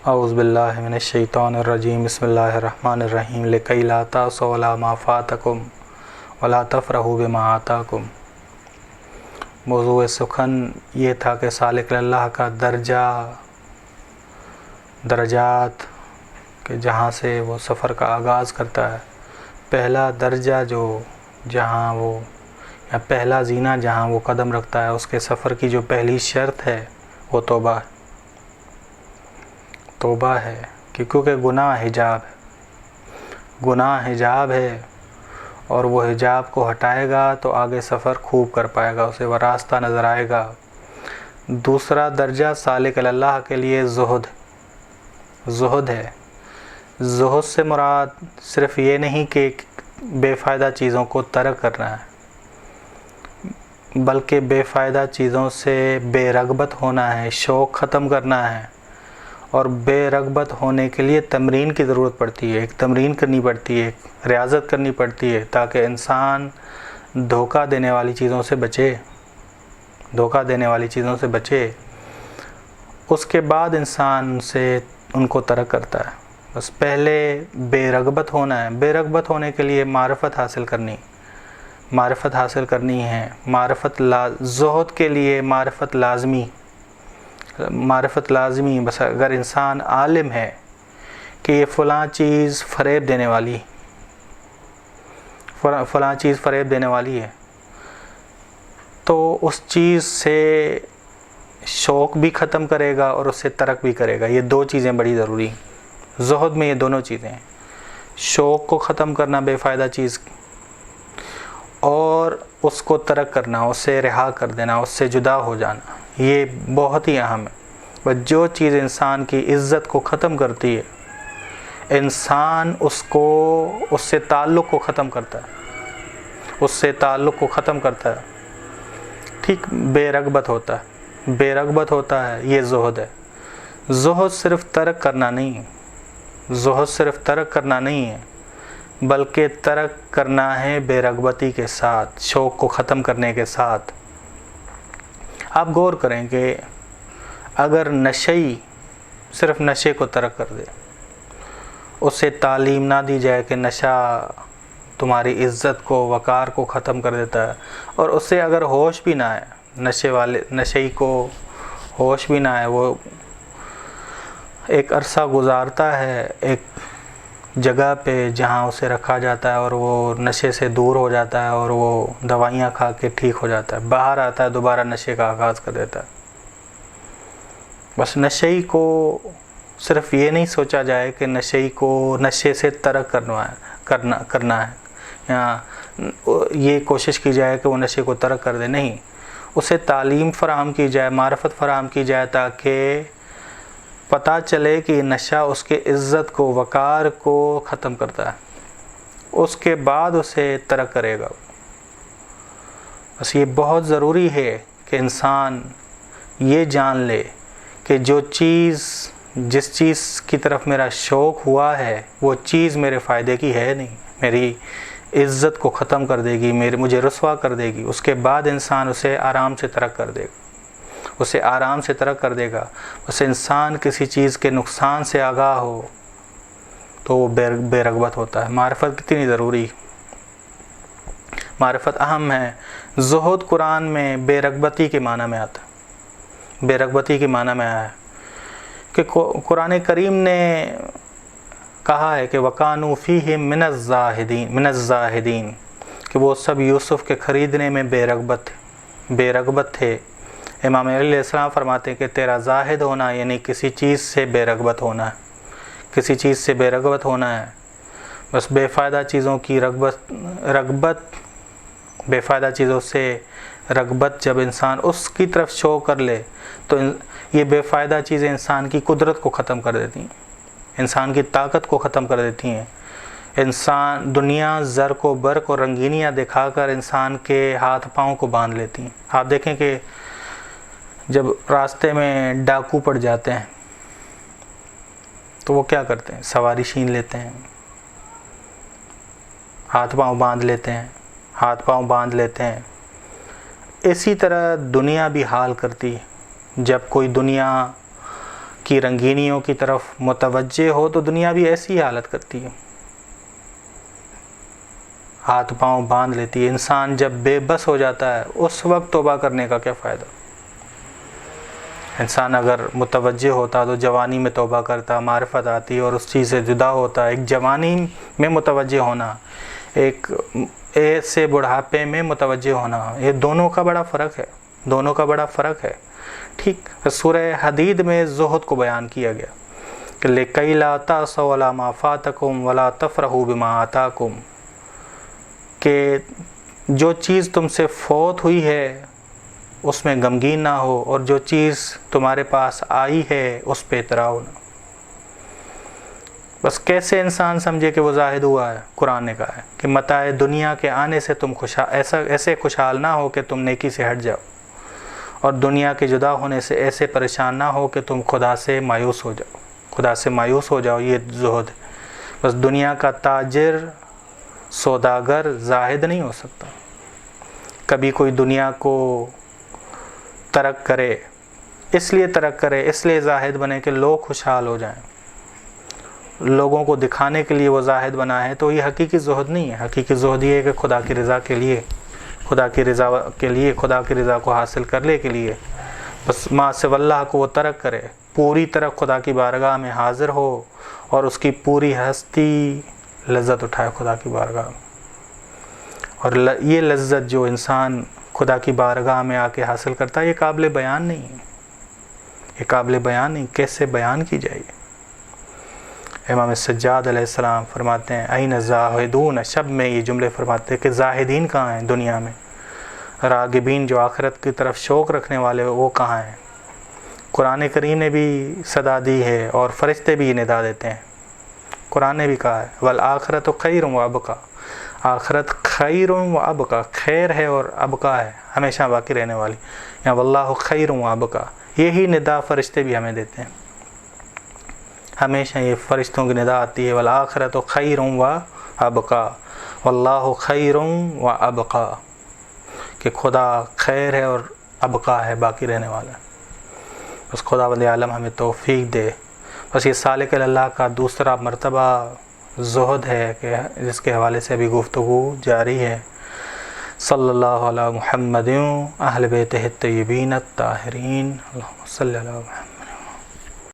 اعوذ باللہ من الشیطان الرجیم بسم اللہ الرحمن الرحیم لکی لا تأسوا علی ما فاتکم ولا تفرحوا بما آتاکم۔ موضوع سخن یہ تھا کہ سالک اللہ کا درجات کہ جہاں سے وہ سفر کا آغاز کرتا ہے، پہلا درجہ جہاں وہ یا پہلا زینہ جہاں وہ قدم رکھتا ہے، اس کے سفر کی جو پہلی شرط ہے وہ توبہ ہے کیونکہ گناہ حجاب ہے اور وہ حجاب کو ہٹائے گا تو آگے سفر خوب کر پائے گا، اسے وہ راستہ نظر آئے گا۔ دوسرا درجہ سالک اللہ کے لیے زہد ہے۔ زہد سے مراد صرف یہ نہیں کہ بے فائدہ چیزوں کو ترک کرنا ہے، بلکہ بے فائدہ چیزوں سے بے رغبت ہونا ہے، شوق ختم کرنا ہے۔ اور بے رغبت ہونے کے لیے تمرین کی ضرورت پڑتی ہے، ایک تمرین کرنی پڑتی ہے، ایک ریاضت کرنی پڑتی ہے تاکہ انسان دھوکہ دینے والی چیزوں سے بچے۔ اس کے بعد انسان ان کو ترک کرتا ہے۔ بس پہلے بے رغبت ہونا ہے۔ بے رغبت ہونے کے لیے معرفت حاصل کرنی ہے۔ زہد کے لیے معرفت لازمی۔ بس اگر انسان عالم ہے کہ یہ فلاں چیز فریب دینے والی ہے تو اس چیز سے شوق بھی ختم کرے گا اور اسے ترک بھی کرے گا۔ یہ دو چیزیں بڑی ضروری ہیں زہد میں، یہ دونوں چیزیں ہیں، شوق کو ختم کرنا بے فائدہ چیز اور اس کو ترک کرنا، اسے رہا کر دینا، اس سے جدا ہو جانا، یہ بہت ہی اہم ہے۔ بس جو چیز انسان کی عزت کو ختم کرتی ہے، انسان اس سے تعلق کو ختم کرتا ہے، ٹھیک بے رغبت ہوتا ہے، یہ زہد ہے۔ زہد صرف ترک کرنا نہیں ہے بلکہ ترک کرنا ہے بے رغبتی کے ساتھ، شوق کو ختم کرنے کے ساتھ۔ آپ غور کریں کہ اگر نشئی صرف نشے کو ترک کر دے، اسے تعلیم نہ دی جائے کہ نشہ تمہاری عزت کو، وقار کو ختم کر دیتا ہے، اور اسے اگر ہوش بھی نہ آئے، نشئی کو ہوش بھی نہ آئے، وہ ایک عرصہ گزارتا ہے ایک جگہ پہ جہاں اسے رکھا جاتا ہے اور وہ نشے سے دور ہو جاتا ہے اور وہ دوائیاں کھا کے ٹھیک ہو جاتا ہے، باہر آتا ہے دوبارہ نشے کا آغاز کر دیتا ہے۔ بس نشئی کو صرف یہ نہیں سوچا جائے کہ نشئی کو نشے سے ترک کرنا ہے یا یہ کوشش کی جائے کہ وہ نشے کو ترک کر دے، نہیں، اسے تعلیم فراہم کی جائے، معرفت فراہم کی جائے تاکہ پتہ چلے کہ یہ نشہ اس کے عزت کو، وقار کو ختم کرتا ہے، اس کے بعد اسے ترک کرے گا۔ بس یہ بہت ضروری ہے کہ انسان یہ جان لے کہ جس چیز کی طرف میرا شوق ہوا ہے وہ چیز میرے فائدے کی ہے نہیں، میری عزت کو ختم کر دے گی، مجھے رسوا کر دے گی۔ اس کے بعد انسان اسے آرام سے ترک کر دے گا۔ بس انسان کسی چیز کے نقصان سے آگاہ ہو تو وہ بے رغبت ہوتا ہے۔ معرفت کتنی ضروری، معرفت اہم ہے۔ زہد قرآن میں بے رغبتی کے معنی میں آتا ہے، آیا ہے کہ قرآن کریم نے کہا ہے کہ وَقَانُوا فِيهِمْ مِنَ الزَّاهِدِينَ کہ وہ سب یوسف کے خریدنے میں بے رغبت تھے۔ امام علیہ السلام فرماتے ہیں کہ تیرا زاہد ہونا یعنی کسی چیز سے بے رغبت ہونا ہے، بس بے فائدہ چیزوں کی بے فائدہ چیزوں سے رغبت جب انسان اس کی طرف شو کر لے تو یہ بے فائدہ چیزیں انسان کی قدرت کو ختم کر دیتی ہیں، انسان کی طاقت کو ختم کر دیتی ہیں۔ انسان دنیا زر کو برق اور رنگینیاں دکھا کر انسان کے ہاتھ پاؤں کو باندھ لیتی ہیں۔ آپ دیکھیں کہ جب راستے میں ڈاکو پڑ جاتے ہیں تو وہ کیا کرتے ہیں؟ سواری چھین لیتے ہیں، ہاتھ پاؤں باندھ لیتے ہیں۔ اسی طرح دنیا بھی حال کرتی ہے۔ جب کوئی دنیا کی رنگینیوں کی طرف متوجہ ہو تو دنیا بھی ایسی ہی حالت کرتی ہے، ہاتھ پاؤں باندھ لیتی ہے۔ انسان جب بے بس ہو جاتا ہے اس وقت توبہ کرنے کا کیا فائدہ؟ انسان اگر متوجہ ہوتا تو جوانی میں توبہ کرتا، معرفت آتی اور اس چیز سے جدا ہوتا۔ ایک جوانی میں متوجہ ہونا، ایک ایسے بڑھاپے میں متوجہ ہونا، یہ دونوں کا بڑا فرق ہے، دونوں کا بڑا فرق ہے۔ ٹھیک، سورہ حدید میں زہد کو بیان کیا گیا کہ لِكَيْ لَا تَأْسَوْا عَلَىٰ مَا فَاتَكُمْ وَلَا تَفْرَحُوا بِمَا آتَاكُمْ، کہ جو چیز تم سے فوت ہوئی ہے اس میں غمگین نہ ہو، اور جو چیز تمہارے پاس آئی ہے اس پہ اتراؤ نہ۔ بس کیسے انسان سمجھے کہ وہ زاہد ہوا ہے؟ قرآن نے کہا ہے کہ متاع دنیا کے آنے سے تم ایسے خوشحال نہ ہو کہ تم نیکی سے ہٹ جاؤ، اور دنیا کے جدا ہونے سے ایسے پریشان نہ ہو کہ تم خدا سے مایوس ہو جاؤ، خدا سے مایوس ہو جاؤ۔ یہ زہد ہے۔ بس دنیا کا تاجر سوداگر زاہد نہیں ہو سکتا۔ کبھی کوئی دنیا کو ترک کرے، اس لیے ترک کرے، اس لیے زاہد بنے کہ لوگ خوشحال ہو جائیں، لوگوں کو دکھانے کے لیے وہ زاہد بنا ہے، تو یہ حقیقی زہد نہیں ہے۔ حقیقی زہد یہ ہے کہ خدا کی رضا کے لیے، خدا کی رضا کے لیے، خدا کی رضا کو حاصل کرنے کے لیے بس ما سوی اللہ کو وہ ترک کرے، پوری طرح خدا کی بارگاہ میں حاضر ہو اور اس کی پوری ہستی لذت اٹھائے خدا کی بارگاہ میں۔ اور یہ لذت جو انسان خدا کی بارگاہ میں آ کے حاصل کرتا ہے، یہ قابل بیان نہیں ہے، یہ قابل بیان نہیں، کیسے بیان کی جائے؟ امام سجاد علیہ السلام فرماتے ہیں این الزاہدون، شب میں یہ جملے فرماتے ہیں کہ زاہدین کہاں ہیں دنیا میں، راغبین جو آخرت کی طرف شوق رکھنے والے وہ کہاں ہیں؟ قرآن کریم نے بھی صدا دی ہے اور فرشتے بھی ندا دیتے ہیں۔ قرآن نے بھی کہا ہے والآخرۃ خیر و ابقیٰ، آخرت خیر و ابقیٰ، خیر ہے اور ابقیٰ ہے، ہمیشہ باقی رہنے والی، یا واللہ خیر و ابقیٰ، یہی ندا فرشتے بھی ہمیں دیتے ہیں، ہمیشہ یہ فرشتوں کی ندا آتی ہے والآخرۃ خیر و ابقیٰ واللہ خیر و ابقیٰ، کہ خدا خیر ہے اور ابقیٰ ہے، باقی رہنے والا ہے۔ بس خداوند عالم ہمیں توفیق دے۔ بس یہ سالک اللہ کا دوسرا مرتبہ زہد ہے کہ جس کے حوالے سے ابھی گفتگو جاری ہے۔ صلی اللہ علی محمد اہل بیتہ الطیبین الطاہرین، اللہم صلی علی محمد۔